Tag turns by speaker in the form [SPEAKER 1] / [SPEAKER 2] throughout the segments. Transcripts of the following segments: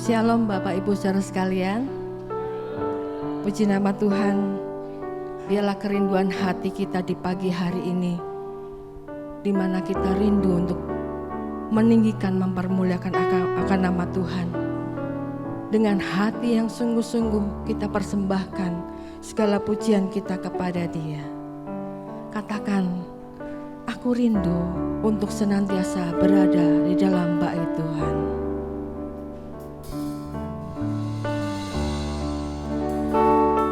[SPEAKER 1] Shalom Bapak Ibu Saudara sekalian. Puji nama Tuhan. Biarlah kerinduan hati kita di pagi hari ini, di mana kita rindu untuk meninggikan, mempermuliakan akan nama Tuhan. Dengan hati yang sungguh-sungguh kita persembahkan segala pujian kita kepada Dia. Katakan, aku rindu untuk senantiasa berada di dalam bait Tuhan.
[SPEAKER 2] Hidup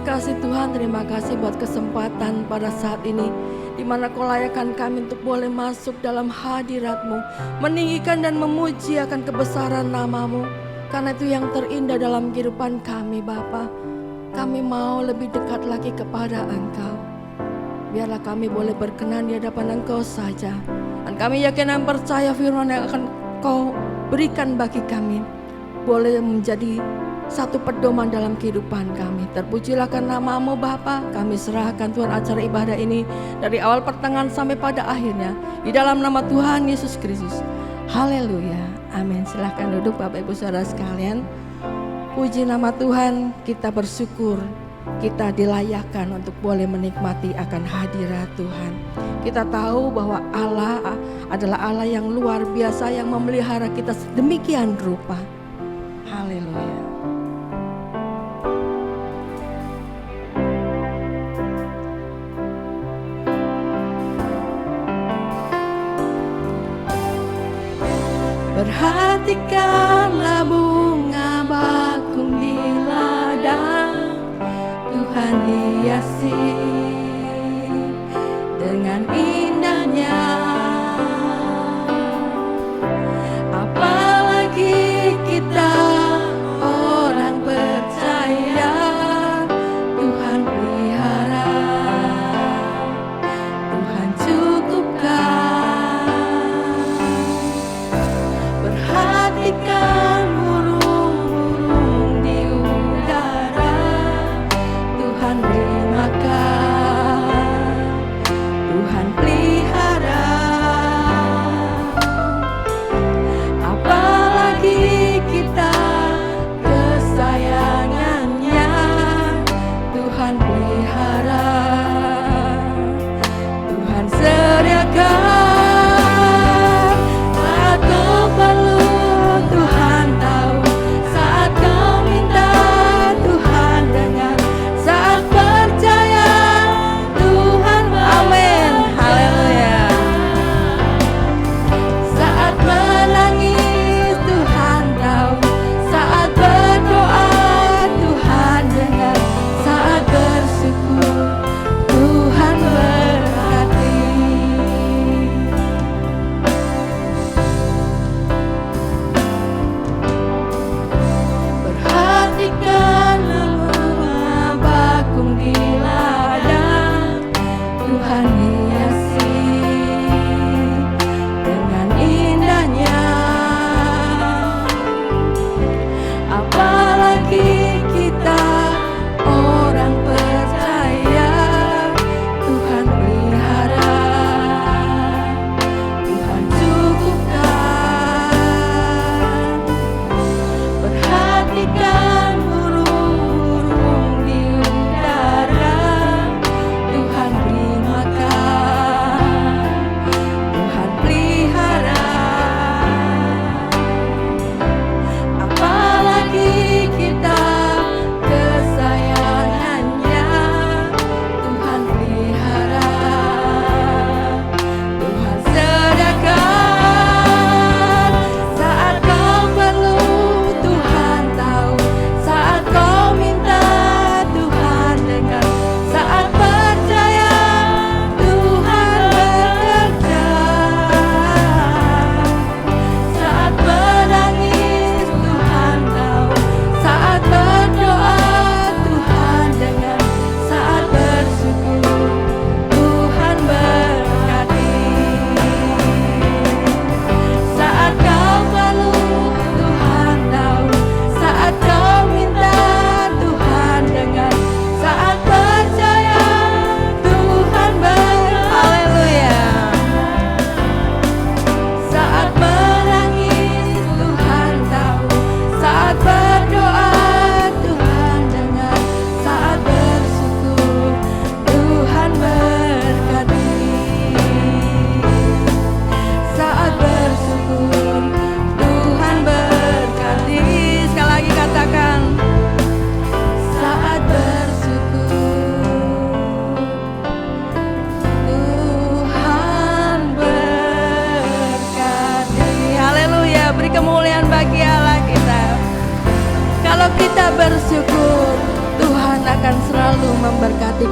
[SPEAKER 1] kasih Tuhan, terima kasih buat kesempatan pada saat ini di mana Kau layakkan kami untuk boleh masuk dalam hadirat-Mu, meninggikan dan memuji akan kebesaran nama-Mu. Karena itu yang terindah dalam kehidupan kami Bapa. Kami mau lebih dekat lagi kepada Engkau. Biarlah kami boleh berkenan di hadapan Engkau saja. Dan kami yakin dan percaya firman yang akan Kau berikan bagi kami boleh menjadi satu pedoman dalam kehidupan kami. Terpujilah kan nama-Mu Bapa. Kami serahkan Tuhan acara ibadah ini dari awal pertengahan sampai pada akhirnya di dalam nama Tuhan Yesus Kristus. Haleluya, amin. Silahkan duduk Bapak Ibu Saudara sekalian. Puji nama Tuhan, kita bersyukur kita dilayakkan untuk boleh menikmati akan hadirat Tuhan. Kita tahu bahwa Allah adalah Allah yang luar biasa yang memelihara kita sedemikian rupa. Haleluya. Perhatikanlah bunga bakung di ladang, Tuhan hiasi dengan indahnya. Apalagi kita orang percaya, Tuhan pelihara, Tuhan cukupkan. Perhatikan burung-burung di udara, Tuhan beri makan, Tuhan pelihara.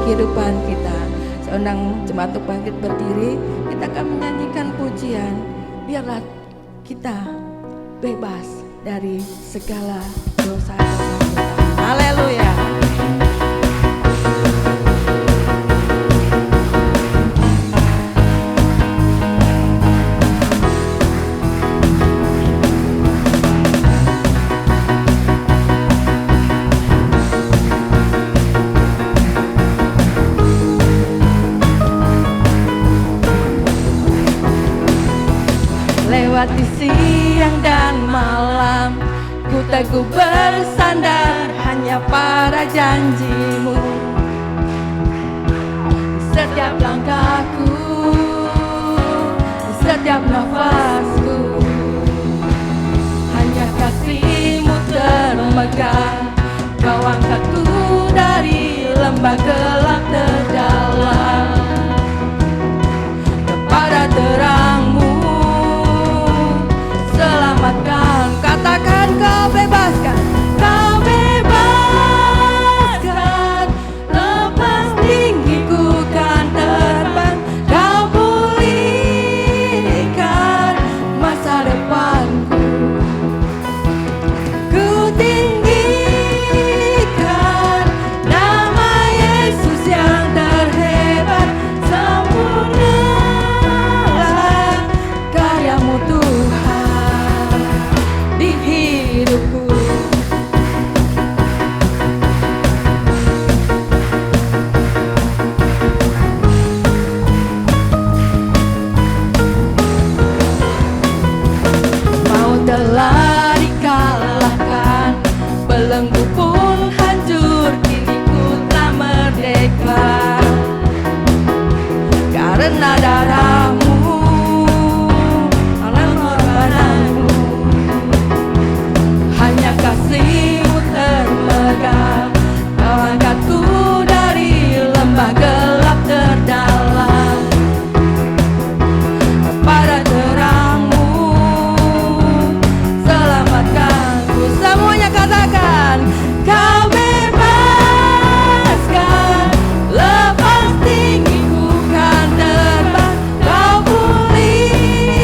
[SPEAKER 1] kehidupan kita. Seundang jemaat untuk bangkit berdiri, kita akan menyanyikan pujian. Biarlah kita bebas dari segala dosa-dosa kita. Haleluya. Lewati siang dan malam, ku teguh bersandar hanya pada janji-Mu. Setiap langkahku, setiap nafasku, hanya kasih-Mu termegang. Kau angkatku dari lembah gelap terdalam kepada terang-Mu. Selamatkan, katakan Kau bebaskan, Kau bebaskan. Lepas tinggiku kan terbang, Kau pulihkan masa depanku. Ku tinggikan nama Yesus yang terhebat. Sempurnalah karya-Mu Tuhan di hidupku. Maut telah dikalahkan, belenggu pun hancur, kini ku telah merdeka. Karena darah-Mu, karena pengorbanan-Mu, hanya kasih-Mu termegang. Kau angkatku dari lembah gelap terdalam kepada terang-Mu. Selamatkanku, semuanya katakan, Kau bebaskan. Lepas tinggiku kan terbang, Kau pulihkan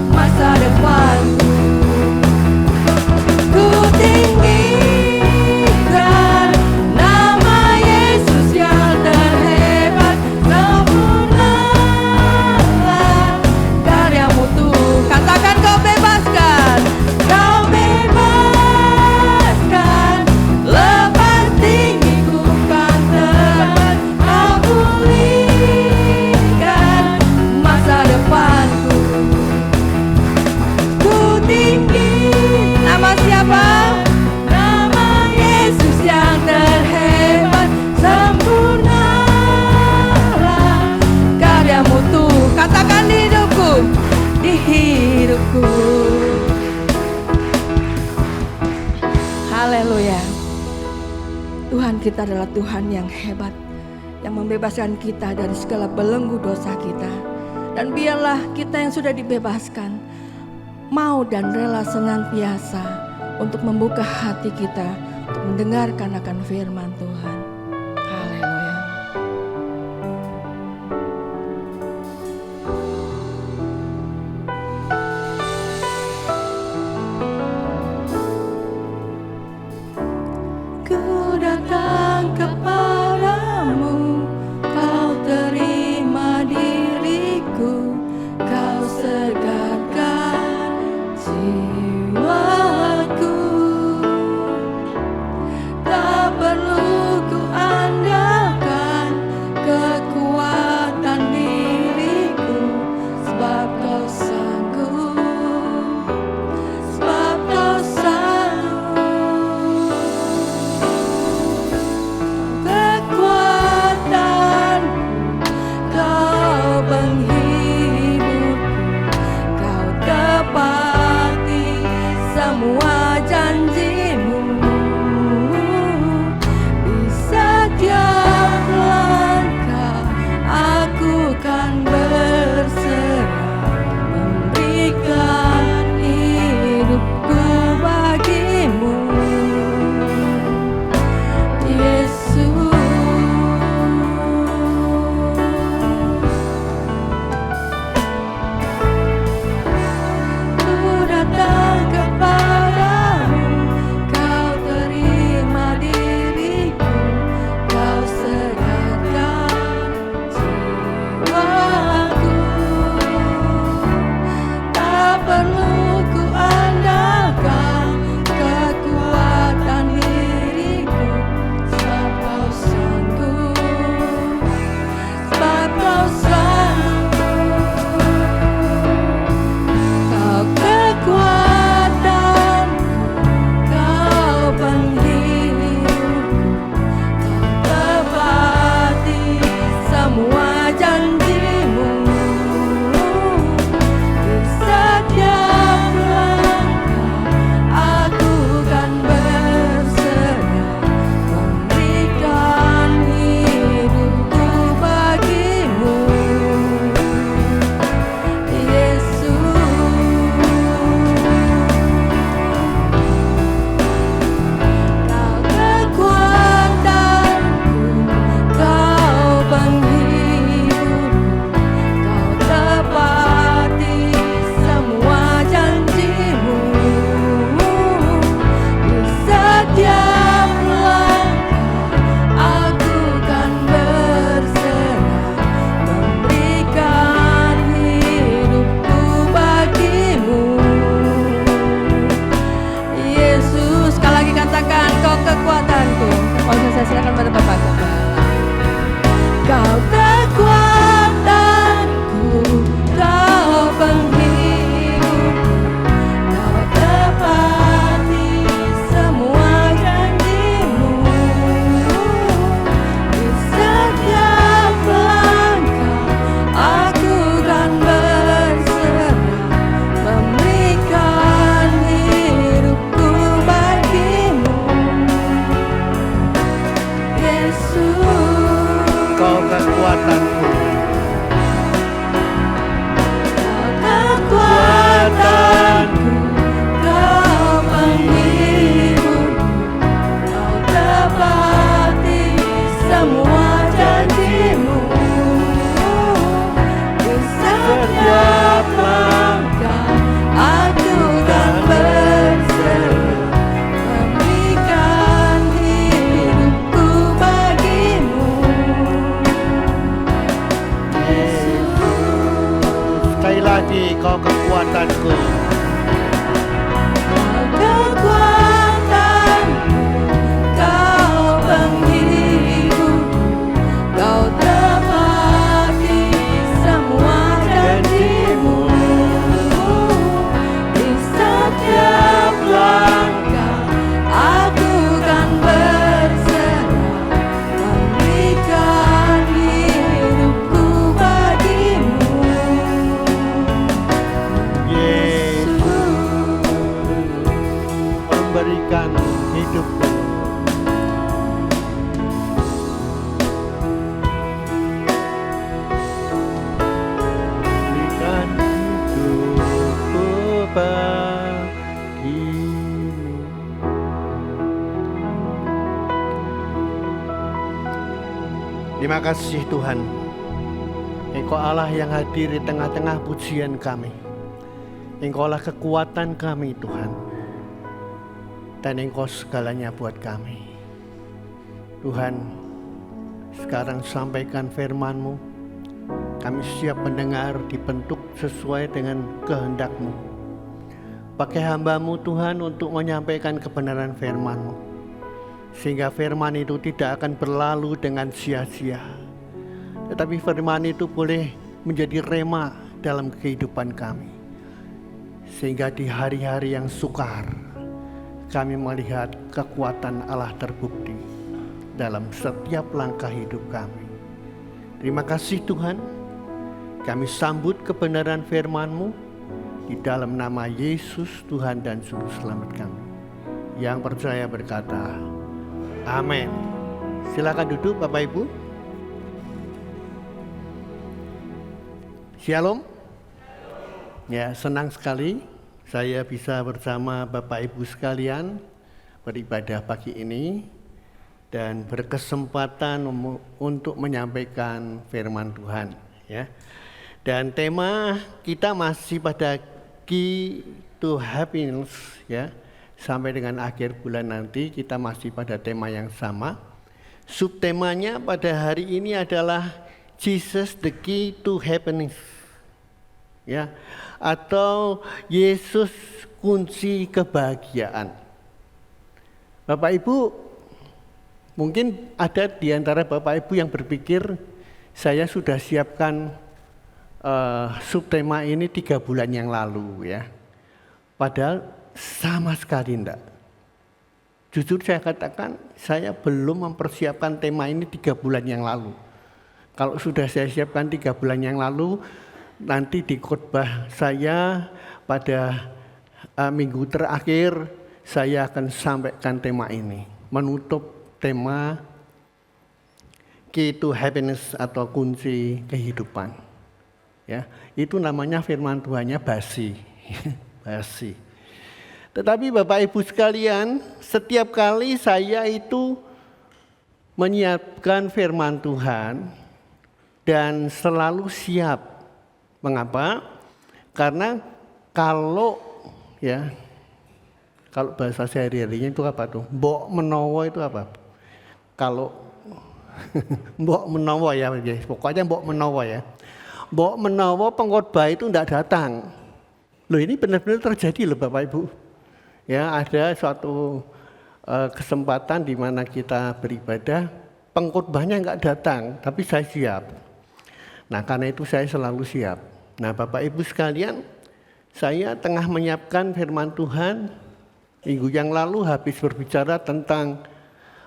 [SPEAKER 1] masa depanku. Ku tinggikan nama Yesus yang terhebat. Sempurnalah karya-Mu Tuhan. Katakan, Kau bebaskan, Kau bebaskan. Lepas tinggiku kan terbang, Kau pulihkan masa depanku. Ku tinggi, nama siapa? Nama Yesus yang terhebat. Sempurnalah karya-Mu Tuhan. Katakan di hidupku, di hidupku. Haleluya. Tuhan kita adalah Tuhan yang hebat, yang membebaskan kita dari segala belenggu dosa kita. Dan biarlah kita yang sudah dibebaskan mau dan rela senantiasa untuk membuka hati kita untuk mendengarkan akan firman Tuhan. Haleluya. Ku datang kepadamu, Kau terima diriku, Kau segarkan jiwaku. Tak perlu ku
[SPEAKER 2] kekuatanku.
[SPEAKER 1] Kekuatanku, Kau penghibur, Kau tepati semua janji-Mu. Di setiap langkah aku kan berseru, memberikan hidupku bagi-Mu.
[SPEAKER 2] Sekali lagi, Kau kekuatanku.
[SPEAKER 1] Kekuatanku, Kau penghibur, Kau tepati semua janji-Mu. Di setiap langkah aku kan berserah, memberikan hidupku bagi-Mu.
[SPEAKER 2] Yesus memberikan hidupku. Berikan hidupku bagimu. Terima kasih Tuhan, Engkau Allah yang hadir di tengah-tengah pujian kami. Engkaulah kekuatan kami Tuhan, dan Engkau segalanya buat kami. Tuhan, sekarang sampaikan firman-Mu. Kami siap mendengar, dibentuk sesuai dengan kehendak-Mu. Pakai hamba-Mu Tuhan untuk menyampaikan kebenaran firman-Mu, sehingga firman itu tidak akan berlalu dengan sia-sia, tetapi firman itu boleh menjadi rema dalam kehidupan kami, sehingga di hari-hari yang sukar kami melihat kekuatan Allah terbukti dalam setiap langkah hidup kami. Terima kasih Tuhan, kami sambut kebenaran firman-Mu di dalam nama Yesus Tuhan dan Juru Selamat kami. Yang percaya berkata, amin. Silakan duduk Bapak Ibu. Shalom. Ya, senang sekali saya bisa bersama Bapak Ibu sekalian beribadah pagi ini dan berkesempatan untuk menyampaikan firman Tuhan, ya. Dan tema kita masih pada Key to Happiness, ya. Sampai dengan akhir bulan nanti kita masih pada tema yang sama. Subtemanya pada hari ini adalah Jesus the Key to Happiness, ya, atau Yesus kunci kebahagiaan. Bapak Ibu, mungkin ada di antara Bapak Ibu yang berpikir saya sudah siapkan subtema ini 3 bulan yang lalu, ya. Padahal sama sekali enggak. Jujur saya katakan saya belum mempersiapkan tema ini 3 bulan yang lalu. Kalau sudah saya siapkan 3 bulan yang lalu, nanti di khotbah saya pada minggu terakhir saya akan sampaikan tema ini, menutup tema Key to Happiness atau kunci kehidupan. Ya, itu namanya firman Tuhannya basi. Basi. Tetapi Bapak Ibu sekalian, setiap kali saya itu menyiapkan firman Tuhan dan selalu siap. Mengapa? Karena kalau bahasa sehari-harinya itu apa tuh? Mbok menowo itu apa? Kalau mbok menowo ya, pokoknya mbok menowo ya. Mbok menowo pengkhotbah itu tidak datang. Loh, ini benar-benar terjadi loh Bapak Ibu. Ya, ada suatu kesempatan di mana kita beribadah, pengkhotbahnya enggak datang, tapi saya siap. Nah, karena itu saya selalu siap. Nah, Bapak Ibu sekalian, saya tengah menyiapkan firman Tuhan. Minggu yang lalu habis berbicara tentang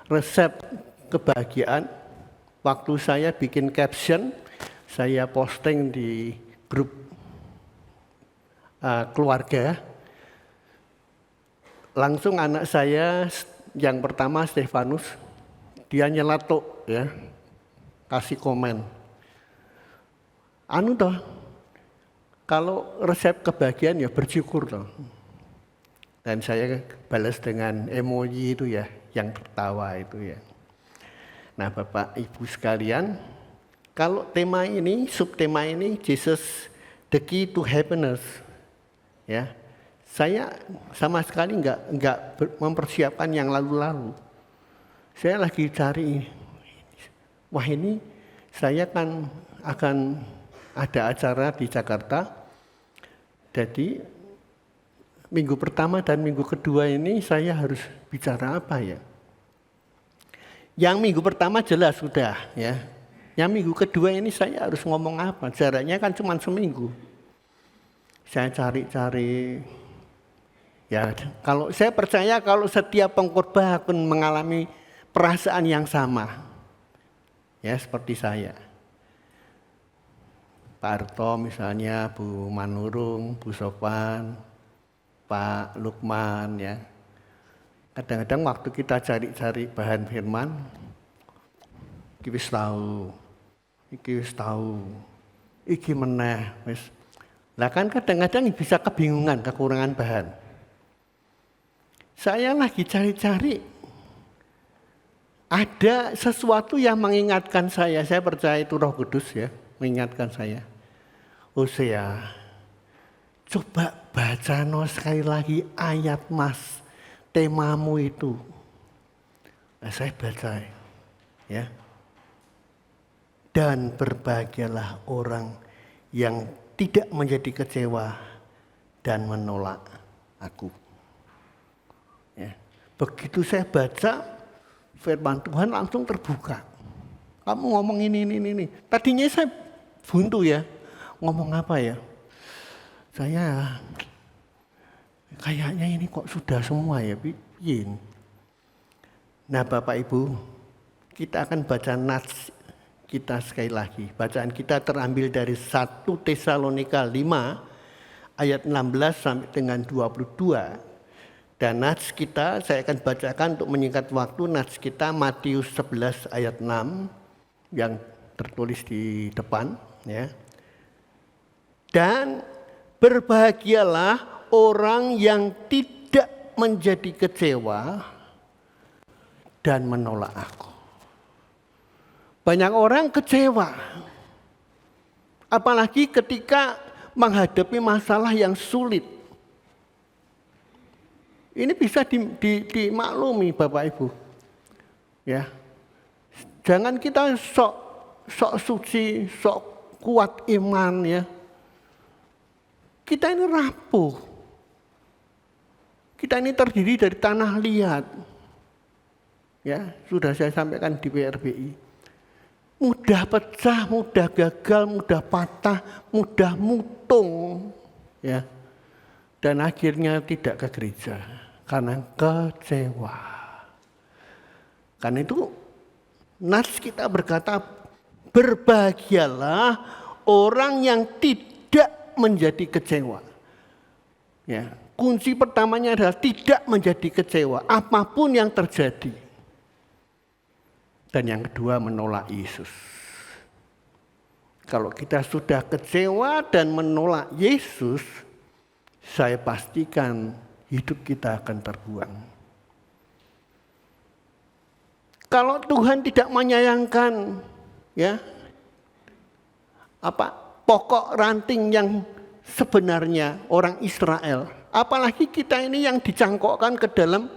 [SPEAKER 2] resep kebahagiaan. Waktu saya bikin caption, saya posting di grup keluarga. Langsung anak saya yang pertama Stefanus, dia nyeletuk ya, kasih komen. Anu toh, kalau resep kebahagiaan ya bersyukur toh. Dan saya balas dengan emoji itu ya, yang tertawa itu ya. Nah Bapak Ibu sekalian, kalau tema ini, subtema ini, Jesus the key to happiness, ya, saya sama sekali nggak mempersiapkan yang lalu-lalu. Saya lagi cari, wah ini saya kan akan ada acara di Jakarta, jadi minggu pertama dan minggu kedua ini saya harus bicara apa ya? Yang minggu pertama jelas sudah ya. Yang minggu kedua ini saya harus ngomong apa? Jaraknya kan cuma seminggu. Saya cari-cari. Ya, kalau saya percaya kalau setiap pengkhotbah akan mengalami perasaan yang sama. Ya, seperti saya. Pak Arto misalnya, Bu Manurung, Bu Sofan, Pak Lukman ya. Kadang-kadang waktu kita cari-cari bahan firman, iki wis tahu, iki meneh wis. Lah kan kadang-kadang bisa kebingungan, kekurangan bahan. Saya lagi cari-cari, ada sesuatu yang mengingatkan saya percaya itu Roh Kudus ya, mengingatkan saya. Hosea, coba baca sekali lagi ayat Mas, temamu itu. Nah, saya baca ya. Dan berbahagialah orang yang tidak menjadi kecewa dan menolak aku. Ya. Begitu saya baca firman Tuhan langsung terbuka. Kamu ngomong ini. Tadinya saya buntu ya. Ngomong apa ya? Saya kayaknya ini kok sudah semua ya, piye. Nah, Bapak Ibu, kita akan baca nats kita sekali lagi. Bacaan kita terambil dari 1 Tesalonika 5 ayat 16 sampai dengan 22. Dan nats kita saya akan bacakan untuk menyingkat waktu. Nats kita Matius 11 ayat 6 yang tertulis di depan ya. Dan berbahagialah orang yang tidak menjadi kecewa dan menolak aku. Banyak orang kecewa, apalagi ketika menghadapi masalah yang sulit. Ini bisa dimaklumi Bapak Ibu. Ya. Jangan kita sok suci, sok kuat iman ya. Kita ini rapuh. Kita ini terdiri dari tanah liat. Ya, sudah saya sampaikan di PRBI. Mudah pecah, mudah gagal, mudah patah, mudah mutung. Ya. Dan akhirnya tidak ke gereja karena kecewa. Karena itu nats kita berkata, berbahagialah orang yang tidak menjadi kecewa. Ya, kunci pertamanya adalah tidak menjadi kecewa apapun yang terjadi. Dan yang kedua menolak Yesus. Kalau kita sudah kecewa dan menolak Yesus, saya pastikan hidup kita akan terbuang. Kalau Tuhan tidak menyayangkan ya pokok ranting yang sebenarnya orang Israel, apalagi kita ini yang dicangkokkan ke dalam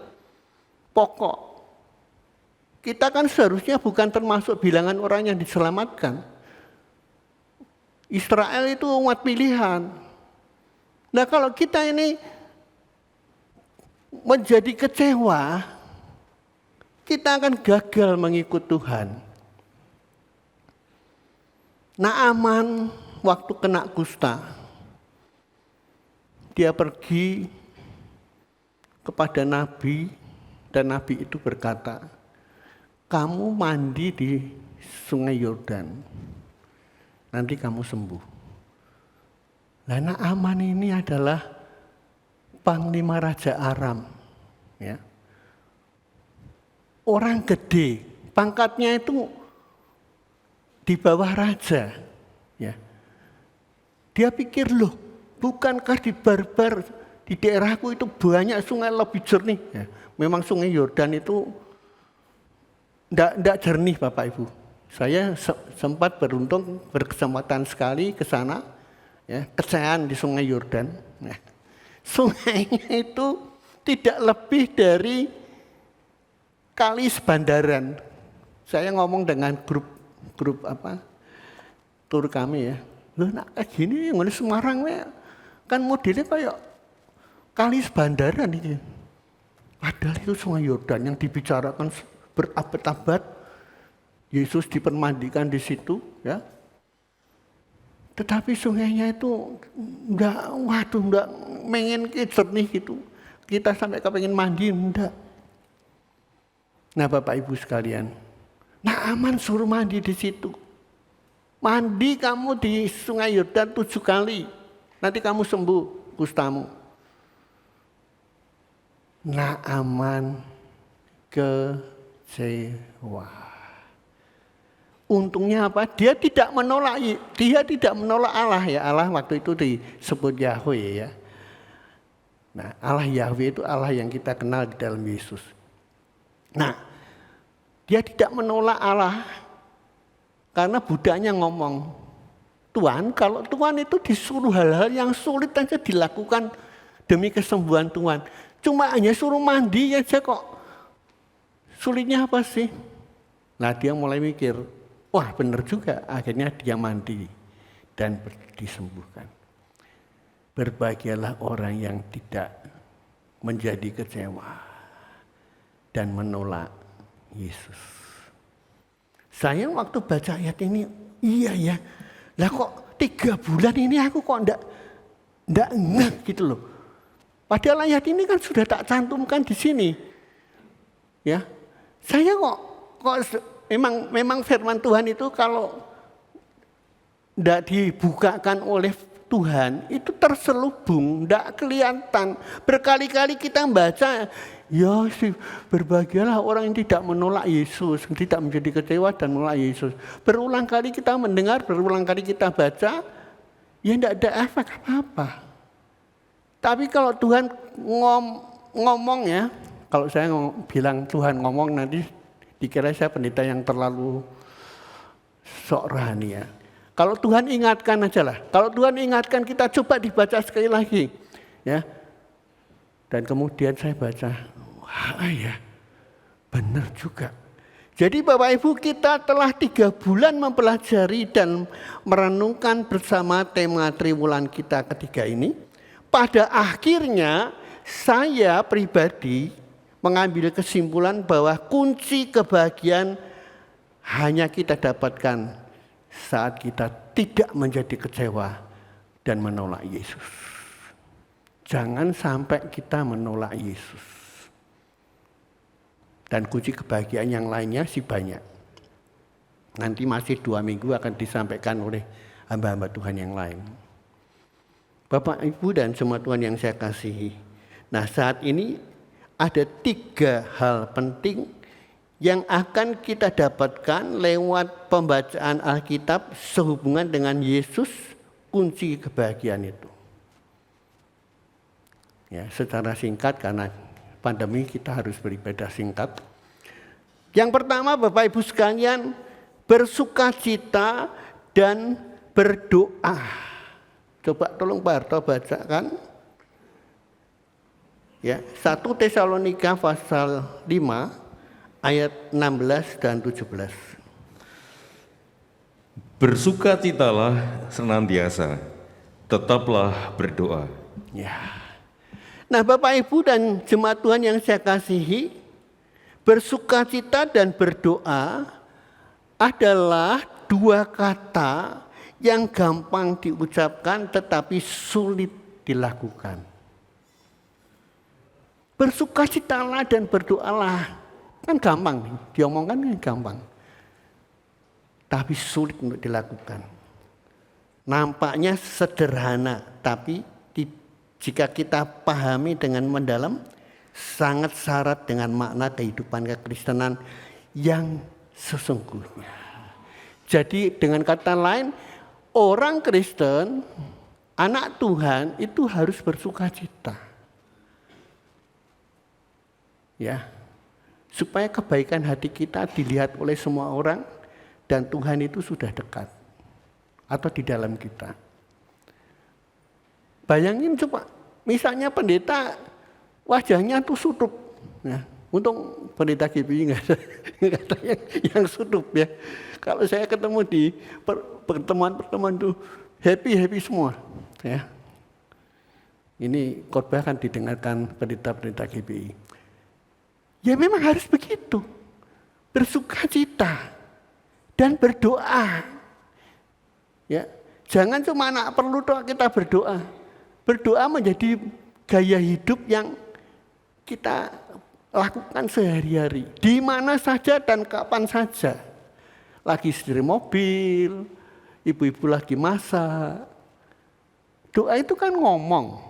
[SPEAKER 2] pokok. Kita kan seharusnya bukan termasuk bilangan orang yang diselamatkan. Israel itu umat pilihan. Nah, kalau kita ini menjadi kecewa, kita akan gagal mengikut Tuhan. Naaman waktu kena kusta, dia pergi kepada Nabi dan Nabi itu berkata, kamu mandi di Sungai Yordan, nanti kamu sembuh. Nah, Naaman ini adalah panglima Raja Aram, ya. Orang gede, pangkatnya itu di bawah raja, ya. Dia pikir, loh bukankah di Barbar, di daerahku itu banyak sungai lebih jernih. Ya, memang sungai Yordan itu tidak jernih Bapak Ibu. Saya sempat berkesempatan sekali ke sana, ya, kesayangan di sungai Yordan. Nah, sungainya itu tidak lebih dari kali Sebandaran. Saya ngomong dengan grup tur kami ya. Loh nak kayak gini yang Semarang kan modelnya kayak kali Sebandaran ini. Padahal itu sungai Yordan yang dibicarakan berabad-abad. Yesus dipermandikan di situ, ya. Tetapi sungainya itu enggak pengen jernih gitu. Kita sampai kepengen mandi, enggak. Nah Bapak Ibu sekalian, Naaman suruh mandi di situ. Mandi kamu di sungai Yordan 7 kali. Nanti kamu sembuh kustamu. Naaman kecewa. Untungnya apa? Dia tidak menolak Allah ya. Allah waktu itu disebut Yahweh ya. Nah, Allah Yahweh itu Allah yang kita kenal di dalam Yesus. Nah, dia tidak menolak Allah karena budaknya ngomong, Tuhan, kalau Tuhan itu disuruh hal-hal yang sulit aja dilakukan demi kesembuhan Tuhan. Cuma hanya suruh mandi aja kok. Sulitnya apa sih? Nah, dia mulai mikir, wah benar juga, akhirnya dia mandi dan disembuhkan. Berbahagialah orang yang tidak menjadi kecewa dan menolak Yesus. Saya waktu baca ayat ini, iya ya, lah kok 3 bulan ini aku kok enggak ngeh gitu loh. Padahal ayat ini kan sudah tak cantumkan di sini. Ya, saya kok memang firman Tuhan itu kalau tidak dibukakan oleh Tuhan itu terselubung, tidak kelihatan. Berkali-kali kita membaca, ya sih berbahagialah orang yang tidak menolak Yesus, tidak menjadi kecewa dan menolak Yesus. Berulang kali kita mendengar, berulang kali kita baca, ya tidak ada efek apa-apa. Tapi kalau Tuhan ngomong ya, kalau saya bilang Tuhan ngomong nanti dikira saya pendeta yang terlalu sok rohani ya. Kalau Tuhan ingatkan aja lah. Kalau Tuhan ingatkan kita coba dibaca sekali lagi. Ya. Dan kemudian saya baca, wah ya benar juga. Jadi Bapak Ibu kita telah 3 bulan mempelajari dan merenungkan bersama tema triwulan kita ketiga ini. Pada akhirnya saya pribadi mengambil kesimpulan bahwa kunci kebahagiaan hanya kita dapatkan saat kita tidak menjadi kecewa dan menolak Yesus. Jangan sampai kita menolak Yesus. Dan kunci kebahagiaan yang lainnya sih banyak. Nanti masih 2 minggu akan disampaikan oleh hamba-hamba Tuhan yang lain. Bapak, Ibu dan semua Tuhan yang saya kasihi. Nah saat ini ada 3 hal penting yang akan kita dapatkan lewat pembacaan Alkitab sehubungan dengan Yesus, kunci kebahagiaan itu. Ya, secara singkat karena pandemi kita harus beribadah singkat. Yang pertama Bapak Ibu sekalian, bersukacita dan berdoa. Coba tolong Pak Harto bacakan. Ya, 1 Tesalonika pasal 5 ayat 16 dan 17.
[SPEAKER 3] Bersukacitalah senantiasa, tetaplah berdoa.
[SPEAKER 2] Ya. Nah Bapak Ibu dan jemaat Tuhan yang saya kasihi, bersukacita dan berdoa adalah 2 kata yang gampang diucapkan tetapi sulit dilakukan. Bersukacitalah dan berdoalah. Kan gampang, diomongkan kan gampang. Tapi sulit untuk dilakukan. Nampaknya sederhana, tapi jika kita pahami dengan mendalam, sangat syarat dengan makna kehidupan kekristenan yang sesungguhnya. Jadi dengan kata lain, orang Kristen Anak Tuhan itu harus bersukacita. Ya. Supaya kebaikan hati kita dilihat oleh semua orang dan Tuhan itu sudah dekat atau di dalam kita. Bayangin coba, misalnya pendeta wajahnya tuh sutup. Ya. Untung pendeta GBI nggak ada yang sutup ya. Kalau saya ketemu di pertemuan-pertemuan tuh happy semua. Ya. Ini khotbah kan didengarkan pendeta-pendeta GBI. Ya memang harus begitu. Bersukacita dan berdoa. Ya, jangan cuma anak perlu doa kita berdoa. Berdoa menjadi gaya hidup yang kita lakukan sehari-hari. Di mana saja dan kapan saja. Lagi setir mobil, ibu-ibu lagi masak. Doa itu kan ngomong.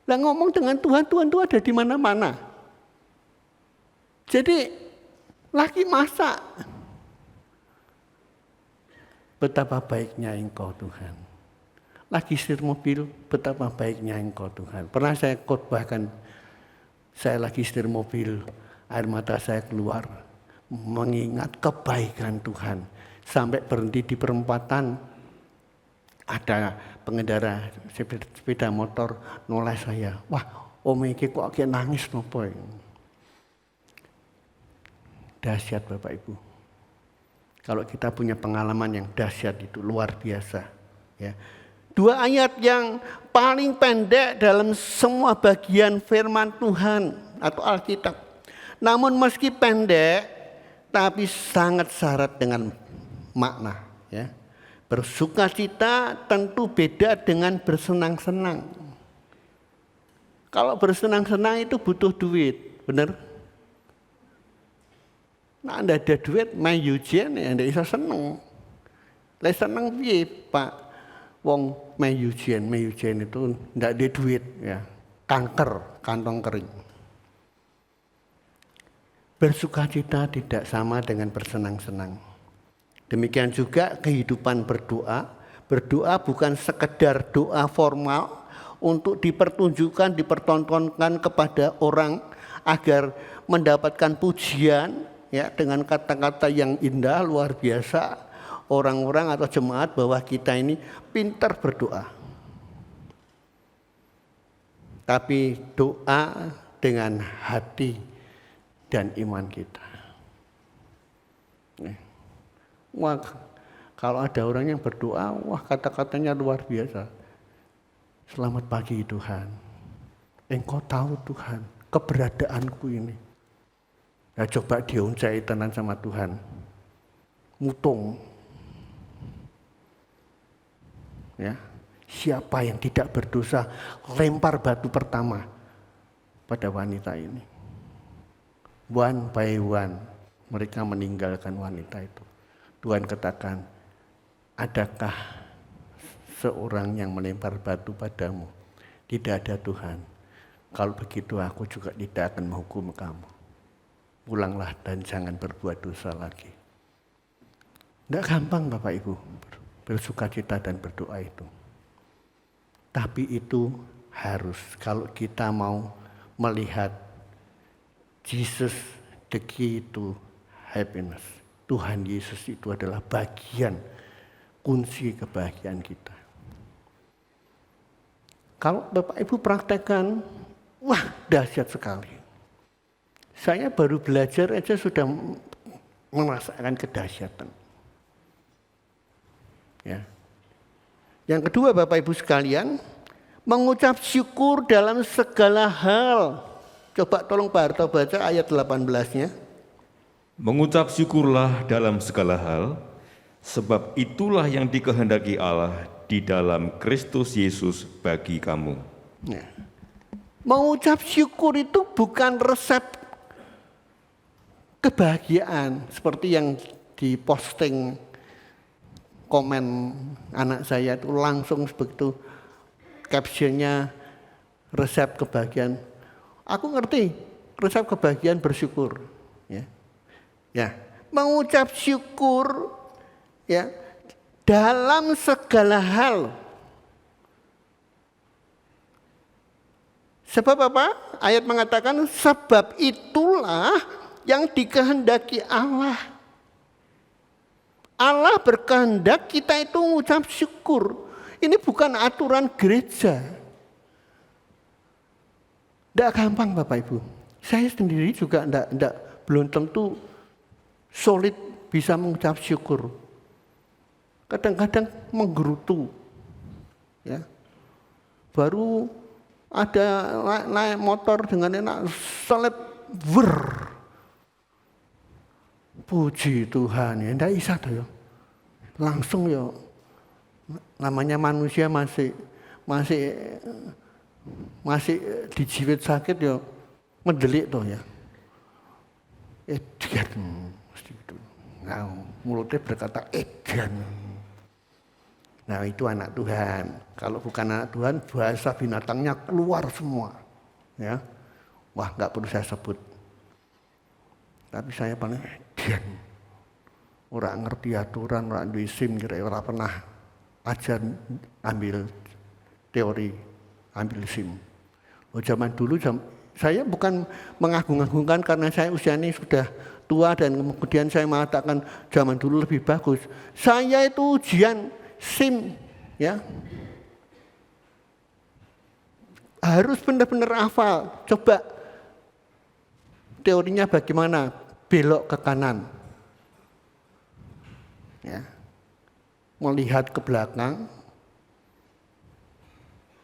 [SPEAKER 2] Lah ngomong dengan Tuhan, Tuhan itu ada di mana-mana. Jadi lagi masak. Betapa baiknya Engkau Tuhan. Lagi setir mobil, betapa baiknya Engkau Tuhan. Pernah saya khotbahkan, saya lagi setir mobil, air mata saya keluar. Mengingat kebaikan Tuhan. Sampai berhenti di perempatan, ada pengendara sepeda motor noleh saya. Wah, om iki kok kayak nangis nopo. Dahsyat Bapak Ibu. Kalau kita punya pengalaman yang dahsyat itu luar biasa. Ya. 2 ayat yang paling pendek dalam semua bagian firman Tuhan atau Alkitab. Namun meski pendek, tapi sangat syarat dengan makna. Ya. Bersukacita tentu beda dengan bersenang-senang. Kalau bersenang-senang itu butuh duit, benar? Nah, anda ada duit, main ujian ya, anda bisa seneng. Lah seneng piye, Pak? Wong main ujian itu ndak ada duit ya. Kanker, kantong kering. Bersukacita tidak sama dengan bersenang-senang. Demikian juga kehidupan berdoa. Berdoa bukan sekedar doa formal untuk dipertunjukkan, dipertontonkan kepada orang agar mendapatkan pujian. Ya, dengan kata-kata yang indah luar biasa, orang-orang atau jemaat bahwa kita ini pintar berdoa. Tapi doa dengan hati dan iman kita. Wah, kalau ada orang yang berdoa, wah kata-katanya luar biasa. Selamat pagi Tuhan. Engkau tahu Tuhan keberadaanku ini. Ya coba diuncai tenan sama Tuhan. Mutung. Ya. Siapa yang tidak berdosa lempar batu pertama pada wanita ini. One by one mereka meninggalkan wanita itu. Tuhan katakan, adakah seorang yang melempar batu padamu? Tidak ada Tuhan. Kalau begitu aku juga tidak akan menghukum kamu. Pulanglah dan jangan berbuat dosa lagi. Tidak gampang Bapak Ibu bersukacita dan berdoa itu. Tapi itu harus kalau kita mau melihat Jesus the key to happiness. Tuhan Yesus itu adalah bagian kunci kebahagiaan kita. Kalau Bapak Ibu praktekkan, wah dahsyat sekali. Saya baru belajar aja sudah merasakan kedahsyatan. Ya. Yang kedua Bapak Ibu sekalian, mengucap syukur dalam segala hal. Coba tolong Pak Harto baca ayat 18-nya.
[SPEAKER 3] Mengucap syukurlah dalam segala hal, sebab itulah yang dikehendaki Allah di dalam Kristus Yesus bagi kamu.
[SPEAKER 2] Ya. Mengucap syukur itu bukan resep kebahagiaan seperti yang diposting komen anak saya itu langsung begitu captionnya resep kebahagiaan. Aku ngerti resep kebahagiaan bersyukur. Ya, mengucap syukur ya dalam segala hal. Sebab apa? Ayat mengatakan sebab itulah yang dikehendaki Allah. Allah berkehendak kita itu mengucap syukur. Ini bukan aturan gereja. Tidak gampang Bapak Ibu. Saya sendiri juga belum tentu solid bisa mengucap syukur. Kadang-kadang menggerutu. Ya. Baru ada naik motor dengan enak selip wer. Puji Tuhan ya, ndak bisa tuh ya. Langsung ya. Namanya manusia masih dijiwit sakit ya mendelik tuh ya. Edan mesti itu. Nah, mulutnya berkata edan. Nah, itu anak Tuhan. Kalau bukan anak Tuhan, bahasa binatangnya keluar semua. Ya. Wah, enggak perlu saya sebut. Tapi saya paling edan. Orang ngerti aturan, orang duwe SIM kira-kira ora pernah ajar ambil teori, ambil SIM. Oh, zaman dulu saya bukan mengagung-agungkan karena saya usia ini sudah tua dan kemudian saya mengatakan zaman dulu lebih bagus. Saya itu ujian SIM ya. Harus benar-benar hafal. Coba teorinya bagaimana? Belok ke kanan. Ya. Melihat ke belakang,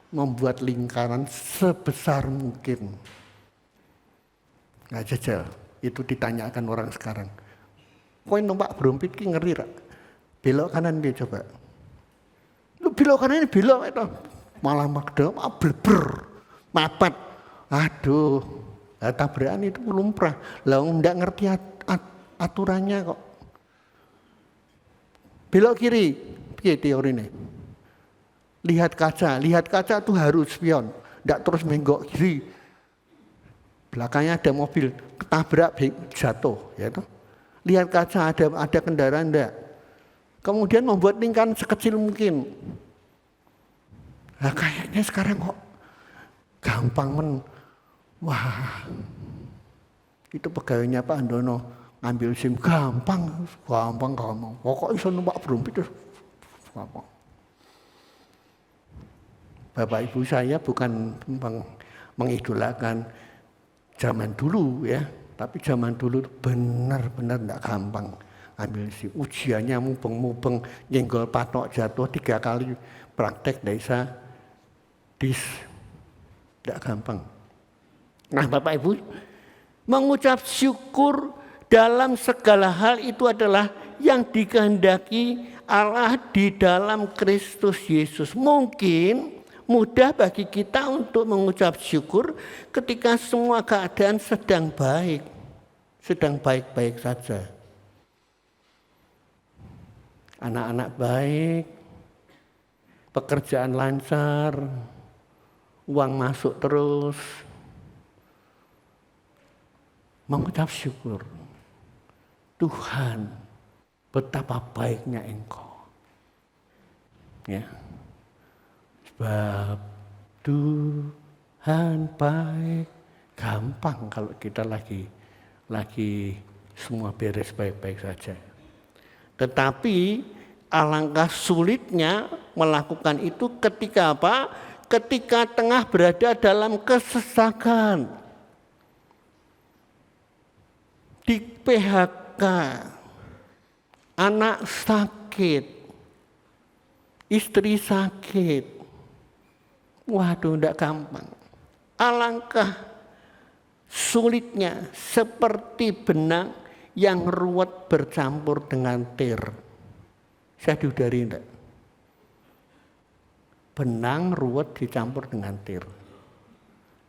[SPEAKER 2] membuat lingkaran sebesar mungkin. Nah, jajal, itu ditanyakan orang sekarang. Kowe numpak brompit ki ngeri ra? Belok kanan dia coba. Lu belok kanan ini belok itu. Malah magda bleber, mapat. Aduh, tabrakan itu lumrah. Lah ndak ngerti aturannya kok. Belok kiri, piye teori ini? Lihat kaca tuh harus spion, ndak terus menggok kiri. Belakangnya ada mobil, ketabrak jatuh, ya toh. Lihat kaca ada kendaraan ndak. Kemudian membuat lingkaran sekecil mungkin. Nah, kayaknya sekarang kok gampang wah. Itu pegawainya Pak Andono. Ambil SIM gampang. Pokoknya bisa numpak brompit terus gampang. Bapak Ibu saya bukan mengidolakan zaman dulu ya, tapi zaman dulu benar-benar tidak gampang ambil SIM. Ujiannya mubeng-mubeng, nyenggol patok jatuh 3 kali praktek desa tidak gampang. Nah Bapak Ibu, mengucap syukur dalam segala hal itu adalah yang dikehendaki Allah di dalam Kristus Yesus. Mungkin mudah bagi kita untuk mengucap syukur ketika semua keadaan sedang baik-baik saja. Anak-anak baik, pekerjaan lancar, uang masuk terus. Mengucap syukur. Tuhan, betapa baiknya Engkau. Ya. Sebab Tuhan baik. Gampang kalau kita lagi semua beres baik-baik saja. Tetapi alangkah sulitnya melakukan itu ketika apa? Ketika tengah berada dalam kesesakan. Di PHK, anak sakit, istri sakit. Waduh, tidak gampang. Alangkah sulitnya seperti benang yang ruwet bercampur dengan tir. Saya diudari enggak? Benang ruwet dicampur dengan tir.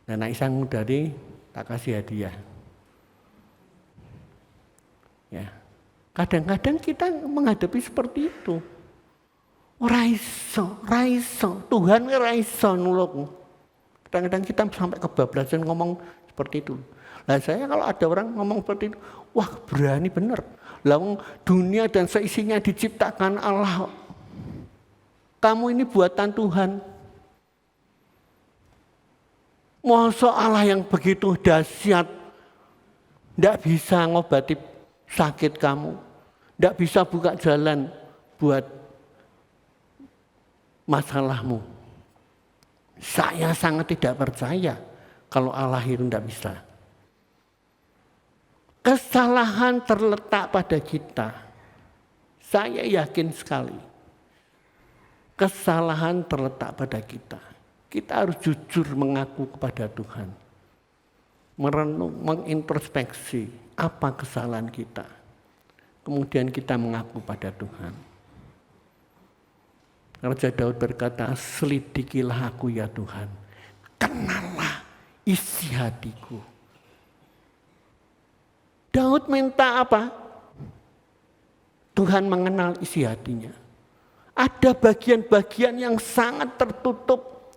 [SPEAKER 2] Dan anak isang ngudari tak kasih hadiah. Ya. Kadang-kadang kita menghadapi seperti itu. Raiso, Tuhan raiso nulung. Kadang-kadang kita sampai kebablasan ngomong seperti itu. Nah saya kalau ada orang ngomong seperti itu, wah berani bener. Lah dunia dan seisinya diciptakan Allah. Kamu ini buatan Tuhan. Masa Allah yang begitu dahsyat tidak bisa ngobati sakit kamu, tidak bisa buka jalan buat masalahmu. Saya sangat tidak percaya kalau Allah itu tidak bisa. Kesalahan terletak pada kita. Saya yakin sekali. Kesalahan terletak pada kita. Kita harus jujur mengaku kepada Tuhan. Merenung, mengintrospeksi apa kesalahan kita. Kemudian kita mengaku pada Tuhan. Raja Daud berkata, selidikilah aku ya Tuhan. Kenallah isi hatiku. Daud minta apa? Tuhan mengenal isi hatinya. Ada bagian-bagian yang sangat tertutup.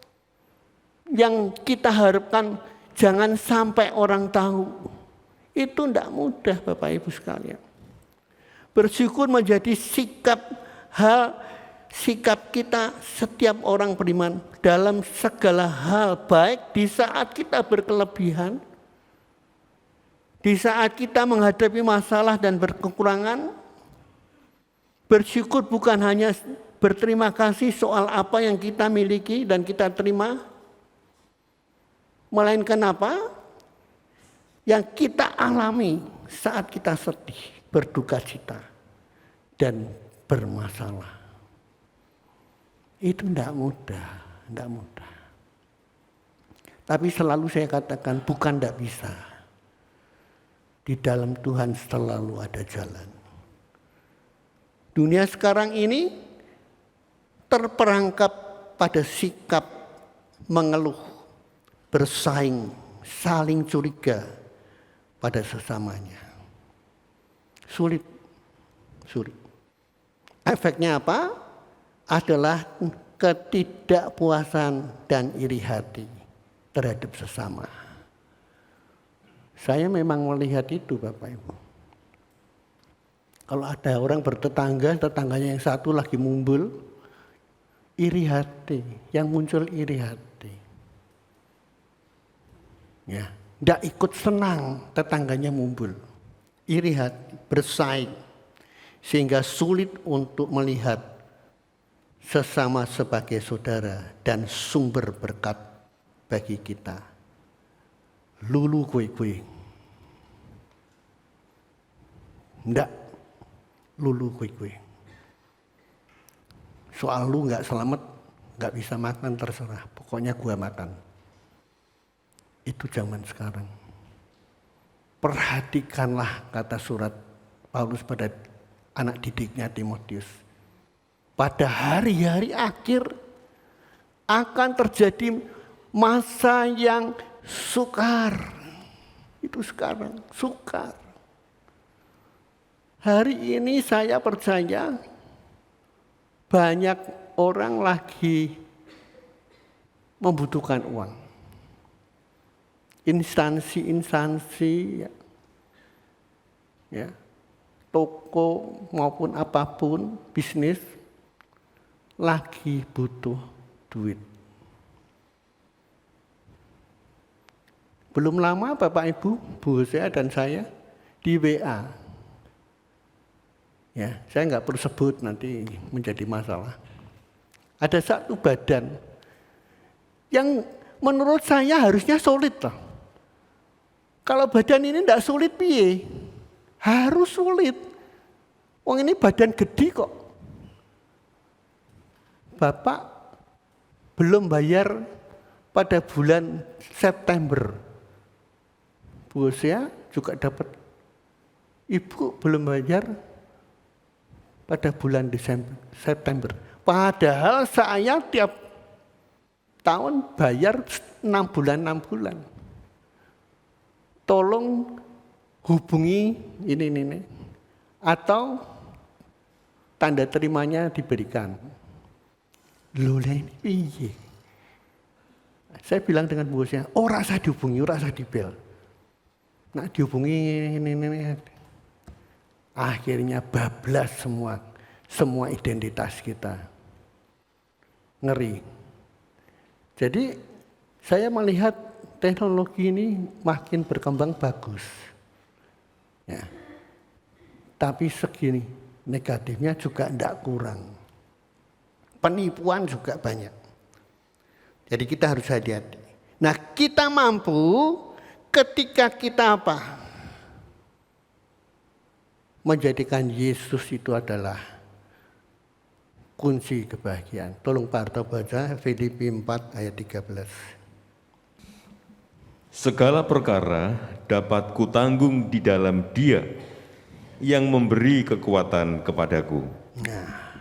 [SPEAKER 2] Yang kita harapkan jangan sampai orang tahu. Itu tidak mudah Bapak Ibu sekalian. Bersyukur menjadi sikap kita setiap orang beriman dalam segala hal, baik di saat kita berkelebihan, di saat kita menghadapi masalah dan berkekurangan. Bersyukur bukan hanya berterima kasih soal apa yang kita miliki dan kita terima, melainkan apa yang kita alami saat kita sedih, berduka cita, dan bermasalah. Itu tidak mudah. Tapi selalu saya katakan bukan tidak bisa. Di dalam Tuhan selalu ada jalan. Dunia sekarang ini terperangkap pada sikap mengeluh, bersaing, saling curiga pada sesamanya. Sulit. Efeknya apa? Adalah ketidakpuasan dan iri hati terhadap sesama. Saya memang melihat itu Bapak Ibu. Kalau ada orang bertetangga, tetangganya yang satu lagi mumbul, iri hati, yang muncul iri hati. Ya, tidak ikut senang tetangganya mumbul. Iri hati, bersaing. Sehingga sulit untuk melihat sesama sebagai saudara dan sumber berkat bagi kita. Lulu kue. Ndak, lulu kue. Soal lu nggak selamat, nggak bisa makan terserah. Pokoknya gua makan. Itu zaman sekarang. Perhatikanlah kata surat Paulus pada anak didiknya Timotius. Pada hari-hari akhir akan terjadi masa yang sukar. Itu sekarang, sukar. Hari ini saya percaya banyak orang lagi membutuhkan uang. Instansi ya, toko maupun apapun, bisnis, lagi butuh duit. Belum lama Bapak Ibu, Bu saya dan saya di WA. Ya, saya nggak perlu sebut nanti menjadi masalah. Ada satu badan yang menurut saya harusnya solid loh. Kalau badan ini tidak solid piye? Harus solid. Wong ini badan gede kok. Bapak belum bayar pada bulan September. Bu saya juga dapat. Ibu belum bayar pada bulan September. Padahal saya tiap tahun bayar 6 bulan. Tolong hubungi ini. Atau tanda terimanya diberikan. Loh ini piye? Saya bilang dengan bosnya, ora usah dihubungi, ora usah dibel. Nah dihubungi ini. Akhirnya bablas semua identitas kita. Ngeri. Jadi saya melihat teknologi ini makin berkembang bagus. Ya. Tapi segini negatifnya juga tidak kurang. Penipuan juga banyak. Jadi kita harus hati-hati. Nah, kita mampu ketika kita apa? Menjadikan Yesus itu adalah kunci kebahagiaan. Tolong Pak Arto baca Filipi 4 ayat 13.
[SPEAKER 3] Segala perkara dapat kutanggung di dalam Dia yang memberi kekuatan kepadaku.
[SPEAKER 2] Nah,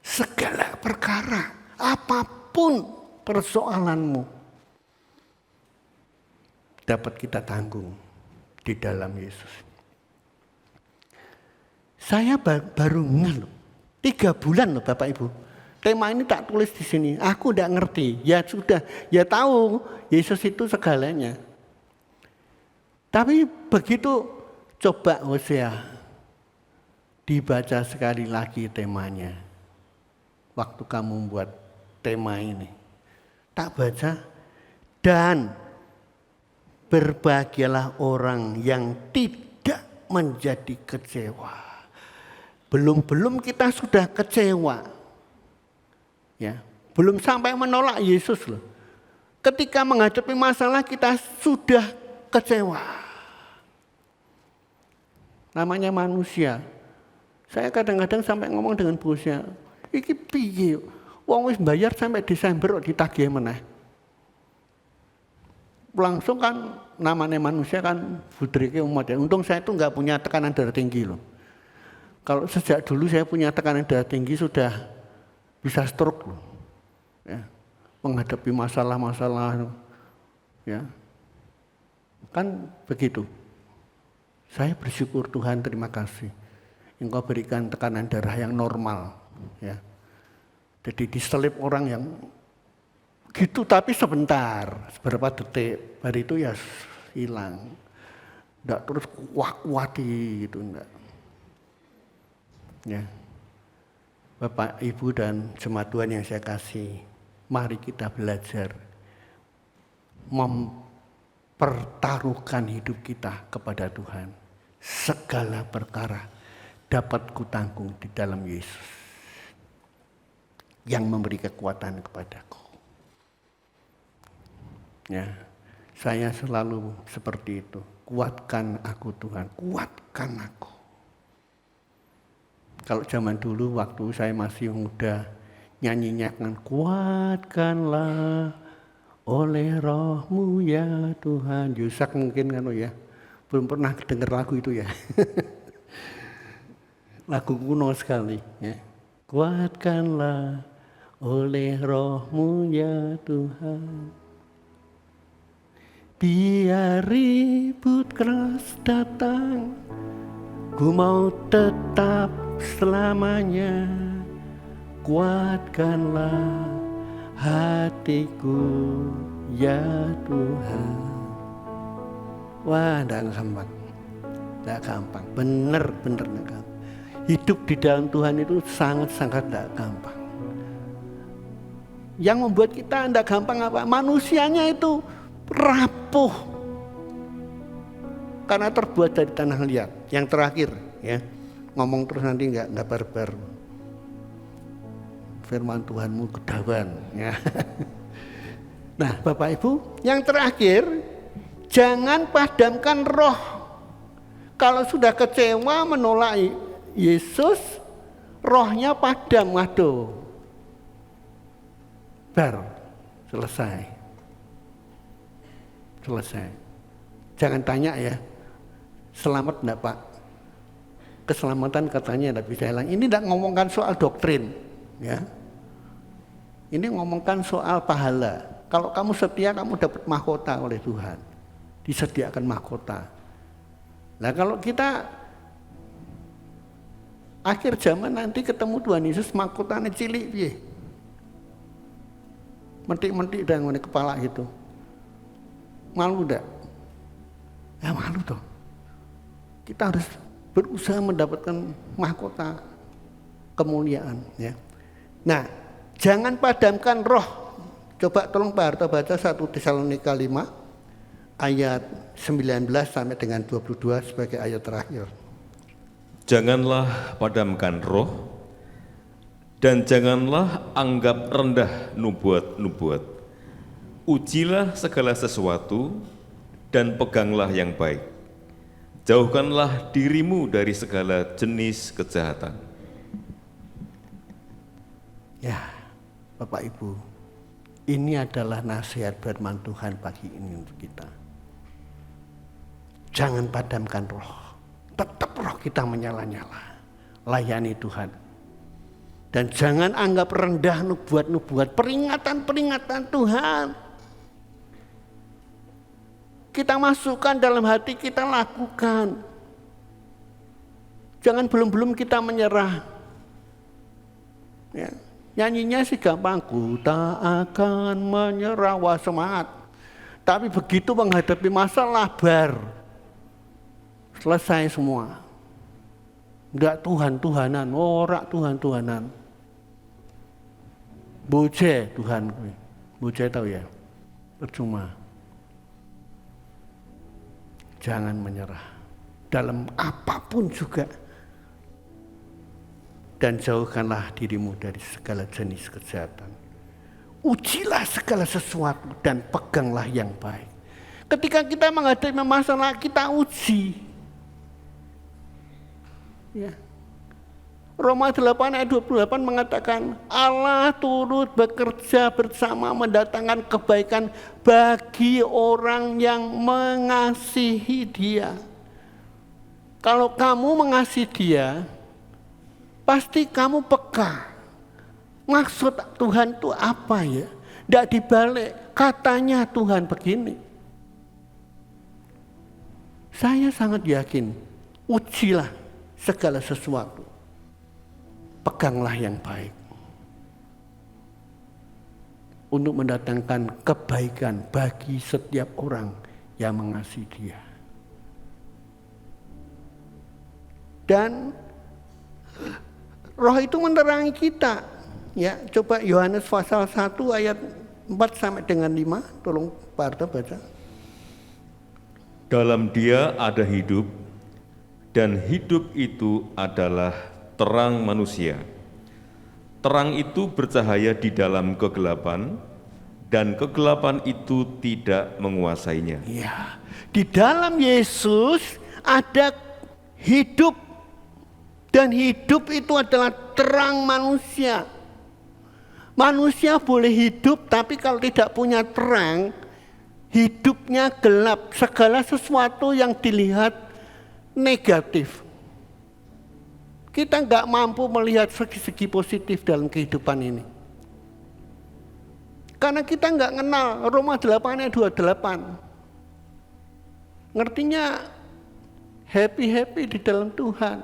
[SPEAKER 2] segala perkara, apapun persoalanmu, dapat kita tanggung di dalam Yesus. Saya baru loh, 3 bulan loh Bapak Ibu. Tema ini tak tulis di sini. Aku tidak ngerti. Ya sudah, ya tahu Yesus itu segalanya. Tapi begitu coba Hosea dibaca sekali lagi temanya. Waktu kamu buat tema ini, tak baca, dan berbahagialah orang yang tidak menjadi kecewa. Belum kita sudah kecewa, ya, belum sampai menolak Yesus loh. Ketika menghadapi masalah kita sudah kecewa. Namanya manusia. Saya kadang-kadang sampai ngomong dengan bosnya, iki piye? Wong wis bayar sampai Desember kok ditagih meneh. Langsung kan namanya manusia kan budrike umat ya. Untung saya itu enggak punya tekanan darah tinggi loh. Kalau sejak dulu saya punya tekanan darah tinggi sudah bisa stroke loh. Ya. Menghadapi masalah-masalah ya. Kan begitu. Saya bersyukur Tuhan, terima kasih. Engkau berikan tekanan darah yang normal, ya. Jadi diselip orang yang gitu tapi sebentar, beberapa detik, baru itu ya hilang. Enggak terus kuat-kuati gitu, enggak. Ya. Bapak, Ibu dan jemaat Tuhan yang saya kasih, mari kita belajar mempertaruhkan hidup kita kepada Tuhan. Segala perkara dapat kutanggung di dalam Yesus yang memberi kekuatan kepadaku. Ya, saya selalu seperti itu. Kuatkan aku Tuhan, kuatkan aku. Kalau zaman dulu waktu saya masih muda, nyanyinya kan kuatkanlah oleh rohmu ya Tuhan. Yusak mungkin kan ya. Belum pernah dengar lagu itu ya. Lagu kuno sekali ya. Kuatkanlah oleh rohmu ya Tuhan. Biar ribut keras datang, ku mau tetap selamanya. Kuatkanlah hatiku ya Tuhan. Wah, tidak gampang. Tidak gampang. Benar-benar tidak gampang. Hidup di dalam Tuhan itu sangat-sangat tidak gampang. Yang membuat kita tidak gampang apa? Manusianya itu rapuh. Karena terbuat dari tanah liat. Yang terakhir, ya, ngomong terus nanti nggak barbar. Firman Tuhanmu kedawan. Ya. Nah, Bapak Ibu, yang terakhir, jangan padamkan roh. Kalau sudah kecewa menolak Yesus, rohnya padam, waduh. Selesai. Jangan tanya ya, selamat enggak Pak? Keselamatan katanya tidak bisa hilang. Ini tidak ngomongkan soal doktrin, ya. Ini ngomongkan soal pahala. Kalau kamu setia, kamu dapat mahkota oleh Tuhan. Disediakan mahkota. Nah kalau kita akhir zaman nanti ketemu Tuhan Yesus, mahkotanya cilik piye? Mentik-mentik dan ngene kepala gitu. Malu enggak? Ya malu toh. Kita harus berusaha mendapatkan mahkota kemuliaan ya. Nah, jangan padamkan roh. Coba tolong Pak Harto baca 1 Tesalonika 5 ayat 19 sampai dengan 22 sebagai ayat terakhir.
[SPEAKER 3] Janganlah padamkan roh, dan janganlah anggap rendah nubuat-nubuat. Ujilah segala sesuatu, dan peganglah yang baik. Jauhkanlah dirimu dari segala jenis kejahatan.
[SPEAKER 2] Ya, Bapak Ibu, ini adalah nasihat firman Tuhan pagi ini untuk kita. Jangan padamkan roh, tetap roh kita menyala-nyala, layani Tuhan. Dan jangan anggap rendah nubuat-nubuat, peringatan-peringatan Tuhan. Kita masukkan dalam hati, kita lakukan. Jangan belum-belum kita menyerah. Ya. Nyanyinya sih gampang, ku tak akan menyerah, wah semangat. Tapi begitu menghadapi masalah bar, selesai semua. Enggak Tuhan-Tuhanan, ora Tuhan-Tuhanan. Boce Tuhan, boce tahu ya, percuma. Jangan menyerah dalam apapun juga. Dan jauhkanlah dirimu dari segala jenis kejahatan. Ujilah segala sesuatu dan peganglah yang baik. Ketika kita menghadapi masalah, kita uji. Ya. Roma 8 ayat 28 mengatakan, Allah turut bekerja bersama mendatangkan kebaikan bagi orang yang mengasihi Dia. Kalau kamu mengasihi Dia, pasti kamu peka. Maksud Tuhan itu apa ya? Tidak dibalik, katanya Tuhan begini. Saya sangat yakin, ujilah segala sesuatu. Peganglah yang baik. Untuk mendatangkan kebaikan bagi setiap orang yang mengasihi Dia. Dan roh itu menerangi kita. Ya, coba Yohanes pasal 1 ayat 4 sampai dengan 5, tolong Pak Harto baca.
[SPEAKER 3] Dalam Dia ada hidup, dan hidup itu adalah terang manusia. Terang itu bercahaya di dalam kegelapan, dan kegelapan itu tidak menguasainya.
[SPEAKER 2] Ya, di dalam Yesus ada hidup, dan hidup itu adalah terang manusia. Manusia boleh hidup, tapi kalau tidak punya terang, hidupnya gelap. Segala sesuatu yang dilihat negatif. Kita nggak mampu melihat segi-segi positif dalam kehidupan ini. Karena kita nggak kenal Roma 8 ayat 28. Ngertinya happy-happy di dalam Tuhan.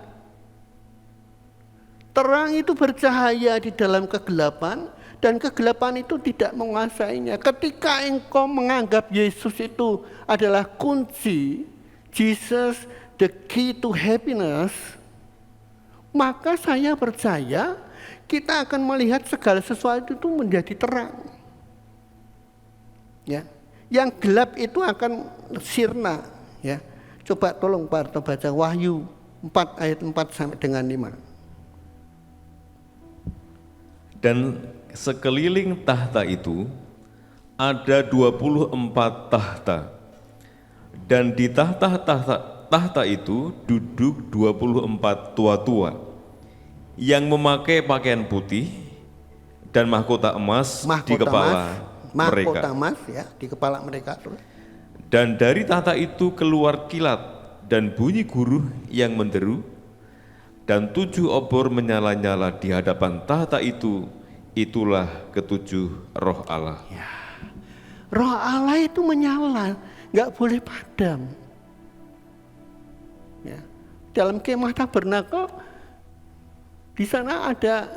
[SPEAKER 2] Terang itu bercahaya di dalam kegelapan, dan kegelapan itu tidak menguasainya. Ketika engkau menganggap Yesus itu adalah kunci, Jesus the key to happiness, maka saya percaya kita akan melihat segala sesuatu itu menjadi terang. Ya, yang gelap itu akan sirna. Ya, coba tolong Pak Harto baca Wahyu 4 ayat 4 sampai dengan 5.
[SPEAKER 3] Dan sekeliling tahta itu ada 24 tahta, dan di tahta itu duduk 24 tua-tua yang memakai pakaian putih dan mahkota emas di kepala mereka.
[SPEAKER 2] Mahkota emas ya di kepala mereka.
[SPEAKER 3] Dan dari tahta itu keluar kilat dan bunyi guruh yang menderu, dan 7 obor menyala-nyala di hadapan tahta itu. Itulah ketujuh roh Allah.
[SPEAKER 2] Ya. Roh Allah itu menyala, nggak boleh padam. Ya. Dalam kemah tabernakel, di sana ada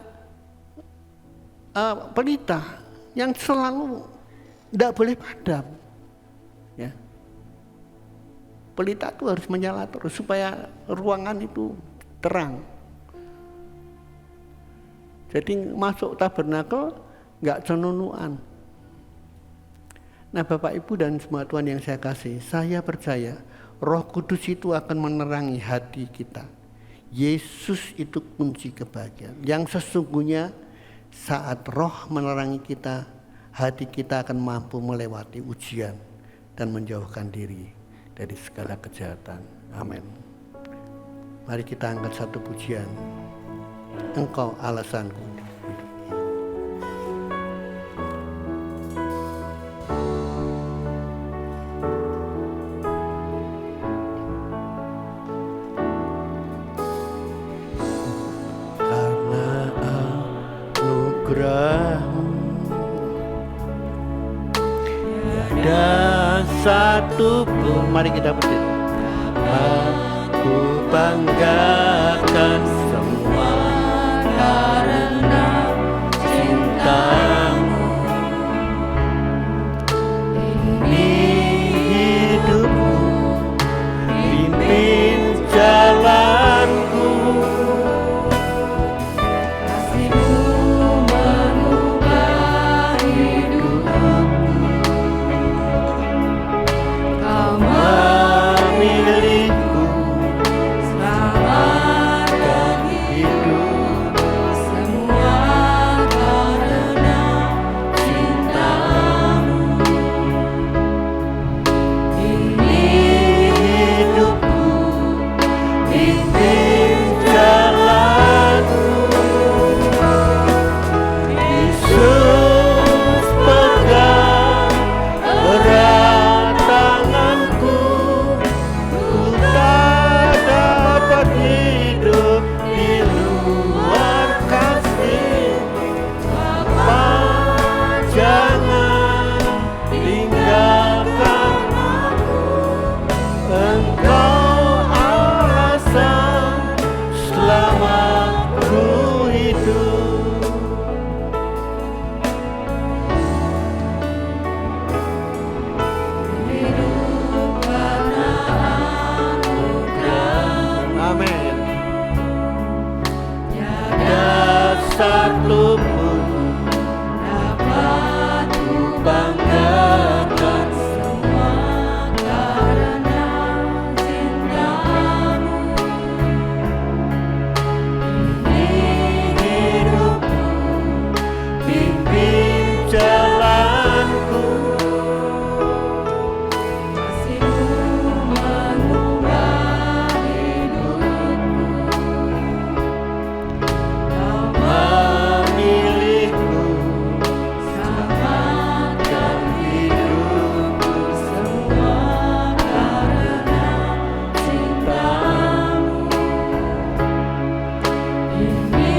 [SPEAKER 2] pelita yang selalu nggak boleh padam. Ya. Pelita itu harus menyala terus supaya ruangan itu terang. Jadi masuk tabernakel nggak cenunuan, Nah Bapak Ibu dan semua Tuhan yang saya kasih, saya percaya Roh Kudus itu akan menerangi hati kita. Yesus itu kunci kebahagiaan. Yang sesungguhnya saat Roh menerangi kita, hati kita akan mampu melewati ujian dan menjauhkan diri dari segala kejahatan. Amin. Mari kita angkat satu pujian. Engkau alasanku. Satu pun, mari kita berdiri. Aku banggakan semua karena cintamu. Ini hidupku, pimpin jalanku. Kasihmu mengubah hidupku. Milikku, selamatkan hidup, semua karena cintamu. Ini hidupku, pimpin jalanku. Yesus pegang erat tanganku. Hidup di luar kasih Bapa, jangan tinggalkan aku. Engkau alasan selama ku hidup. Hidup karena anugerah. Amin. Satu pun dapat ku banggakan semua karena cintamu. Ini hidupku, pimpin jalanku. Kasihmu mengubah hidupku. Milikku, selamatkan hidupku, semua karena cintamu. Ini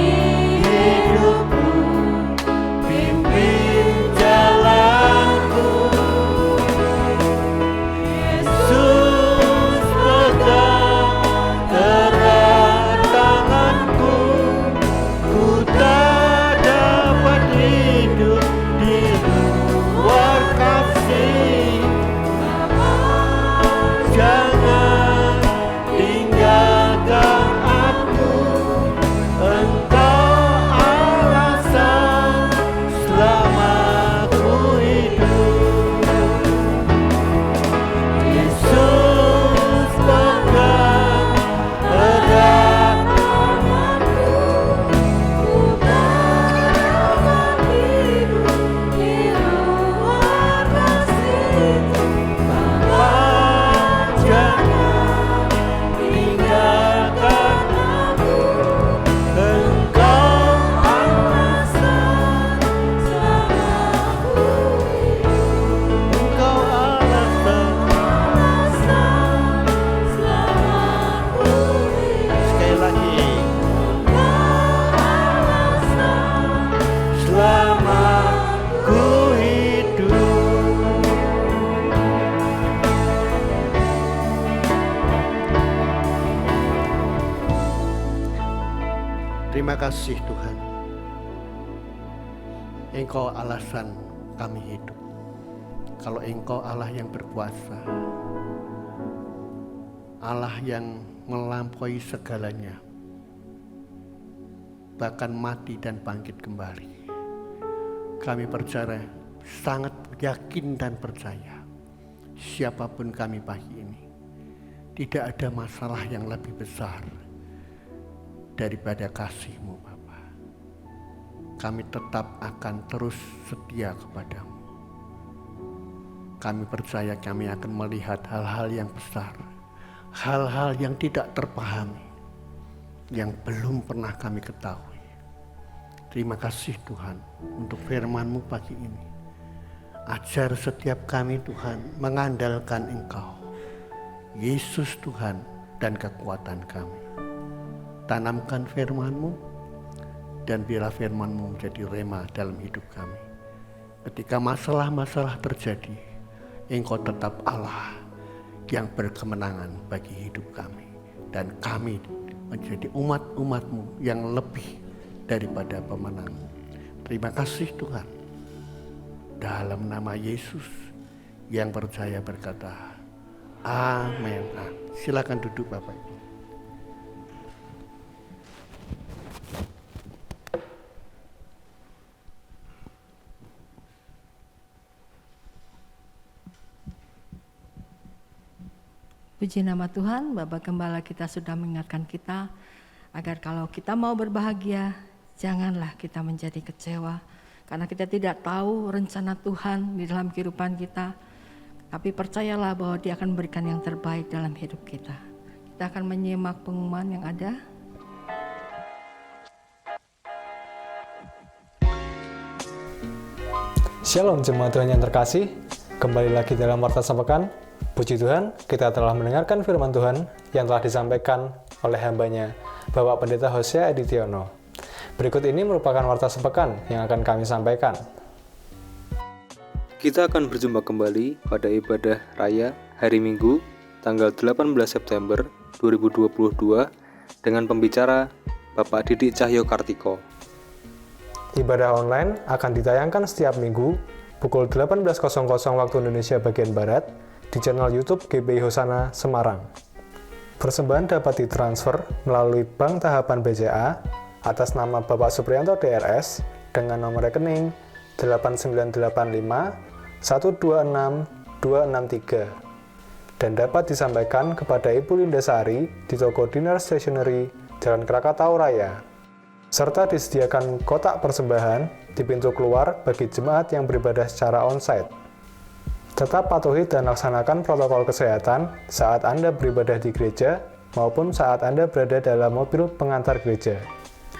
[SPEAKER 2] hidupku, pimpin jalanku. Yesus pegang erat tanganku. Ku tak dapat hidup di luar kasih Bapa, jangan tinggalkan aku. Engkau alasan selama ku hidup. Yesus pegang erat tanganku. Terima kasih Tuhan. Engkau alasan kami hidup. Kalau Engkau Allah yang berkuasa, Allah yang melampaui segalanya, bahkan mati dan bangkit kembali, kami percaya sangat yakin dan percaya, siapapun kami pagi ini, tidak ada masalah yang lebih besar daripada kasih-Mu Bapa. Kami tetap akan terus setia kepadamu. Kami percaya kami akan melihat hal-hal yang besar, hal-hal yang tidak terpahami, yang belum pernah kami ketahui. Terima kasih Tuhan untuk firman-Mu pagi ini. Ajar setiap kami Tuhan mengandalkan Engkau, Yesus Tuhan dan kekuatan kami. Tanamkan firman-Mu dan biarlah firman-Mu menjadi rema dalam hidup kami. Ketika masalah-masalah terjadi, Engkau tetap Allah yang berkemenangan bagi hidup kami. Dan kami menjadi umat-umat-Mu yang lebih daripada pemenang. Terima kasih Tuhan. Dalam nama Yesus yang percaya berkata, amin. Silakan duduk Bapak Ibu.
[SPEAKER 1] Puji nama Tuhan, Bapak Gembala kita sudah mengingatkan kita agar kalau kita mau berbahagia, janganlah kita menjadi kecewa. Karena kita tidak tahu rencana Tuhan di dalam kehidupan kita. Tapi percayalah bahwa Dia akan memberikan yang terbaik dalam hidup kita. Kita akan menyimak pengumuman yang ada.
[SPEAKER 4] Shalom jemaat Tuhan yang terkasih, kembali lagi dalam Warta Sepekan. Puji Tuhan, kita telah mendengarkan firman Tuhan yang telah disampaikan oleh hambanya, Bapak Pendeta Hosea Editiono. Berikut ini merupakan Warta Sepekan yang akan kami sampaikan.
[SPEAKER 5] Kita akan berjumpa kembali pada ibadah raya hari Minggu, tanggal 18 September 2022 dengan pembicara Bapak Didik Cahyo Kartiko.
[SPEAKER 4] Ibadah online akan ditayangkan setiap minggu pukul 18.00 waktu Indonesia bagian Barat di channel YouTube GBI Hosana Semarang. Persembahan dapat ditransfer melalui Bank Tahapan BCA atas nama Bapak Supriyanto DRS dengan nomor rekening 8985 126 263 dan dapat disampaikan kepada Ibu Linda Sari di toko Dinar Stationery Jalan Krakatau Raya. Serta disediakan kotak persembahan di pintu keluar bagi jemaat yang beribadah secara onsite. Tetap patuhi dan laksanakan protokol kesehatan saat Anda beribadah di gereja maupun saat Anda berada dalam mobil pengantar gereja.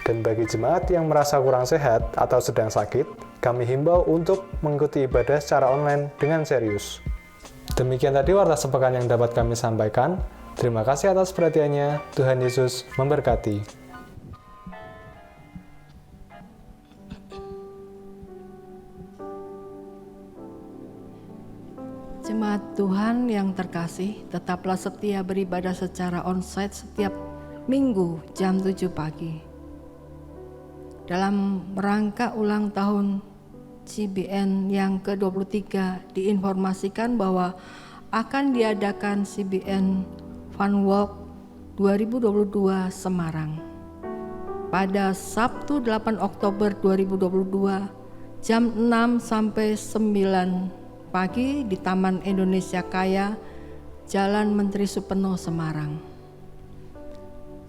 [SPEAKER 4] Dan bagi jemaat yang merasa kurang sehat atau sedang sakit, kami himbau untuk mengikuti ibadah secara online dengan serius. Demikian tadi Warta Sepekan yang dapat kami sampaikan. Terima kasih atas perhatiannya. Tuhan Yesus memberkati.
[SPEAKER 1] Jemaat Tuhan yang terkasih, tetaplah setia beribadah secara onsite setiap minggu jam 7 pagi. Dalam rangka ulang tahun CBN yang ke-23 diinformasikan bahwa akan diadakan CBN Fun Walk 2022 Semarang pada Sabtu 8 Oktober 2022 jam 6 sampai 9 pagi di Taman Indonesia Kaya, Jalan Menteri Supeno, Semarang.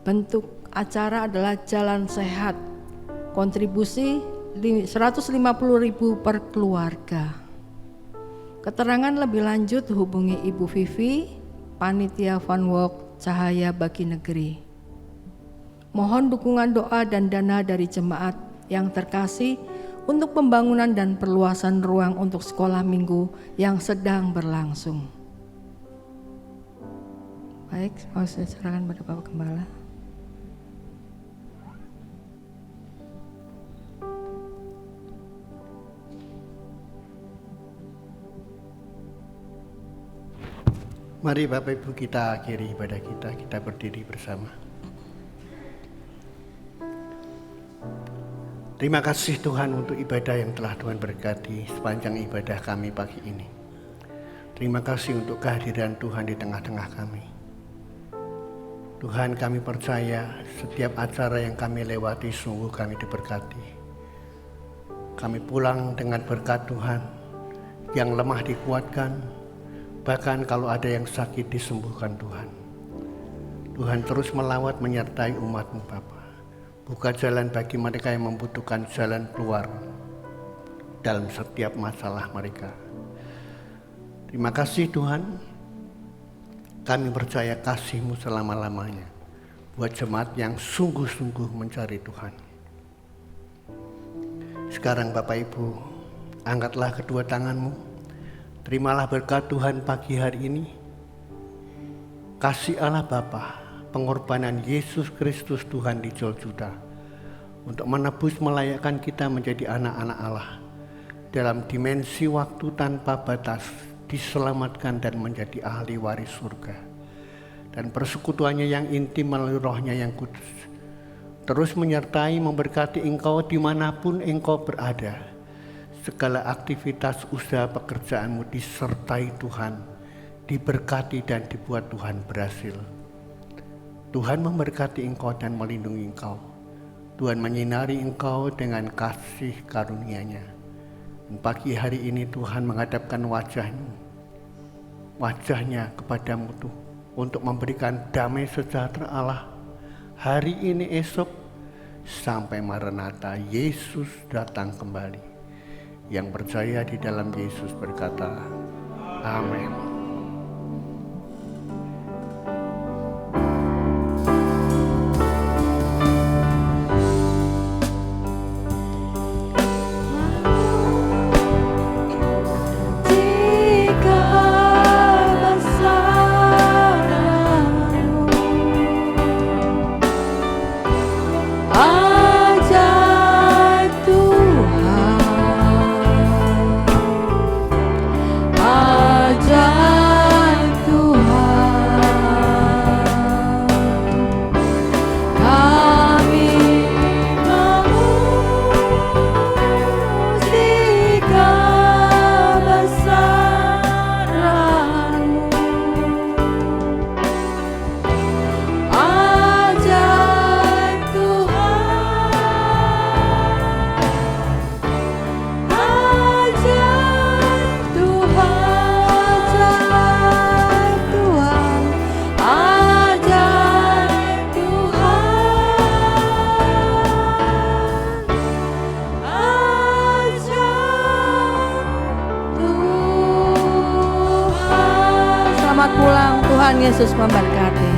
[SPEAKER 1] Bentuk acara adalah jalan sehat, kontribusi 150.000 per keluarga. Keterangan lebih lanjut hubungi Ibu Vivi, Panitia Fun Walk Cahaya Bagi Negeri. Mohon dukungan doa dan dana dari jemaat yang terkasih untuk pembangunan dan perluasan ruang untuk sekolah minggu yang sedang berlangsung. Baik, mau saya serahkan pada Bapak Gembala.
[SPEAKER 2] Mari Bapak Ibu kita akhiri ibadah kita berdiri bersama. Terima kasih Tuhan untuk ibadah yang telah Tuhan berkati sepanjang ibadah kami pagi ini. Terima kasih untuk kehadiran Tuhan di tengah-tengah kami. Tuhan, kami percaya setiap acara yang kami lewati sungguh kami diberkati. Kami pulang dengan berkat Tuhan. yang lemah dikuatkan, bahkan kalau ada yang sakit disembuhkan Tuhan. Tuhan terus melawat menyertai umat-Mu Bapa. Buka jalan bagi mereka yang membutuhkan jalan keluar dalam setiap masalah mereka. Terima kasih Tuhan, kami percaya kasih-Mu selama-lamanya buat jemaat yang sungguh-sungguh mencari Tuhan. Sekarang Bapak Ibu, angkatlah kedua tangan-Mu, terimalah berkat Tuhan pagi hari ini. Kasih Allah Bapa, pengorbanan Yesus Kristus Tuhan di Golgota untuk menebus melayakkan kita menjadi anak-anak Allah dalam dimensi waktu tanpa batas, diselamatkan dan menjadi ahli waris surga, dan persekutuannya yang intim melalui Roh-Nya yang kudus terus menyertai memberkati engkau dimanapun engkau berada. Segala aktivitas usaha pekerjaanmu disertai Tuhan, diberkati dan dibuat Tuhan berhasil. Tuhan memberkati engkau dan melindungi engkau. Tuhan menyinari engkau dengan kasih karunia-Nya. Pagi hari ini Tuhan menghadapkan wajahnya kepadamu tuh, untuk memberikan damai sejahtera Allah hari ini, esok, sampai Maranatha Yesus datang kembali. Yang percaya di dalam Yesus berkata, amin.
[SPEAKER 1] Selamat pulang, Tuhan Yesus memberkati.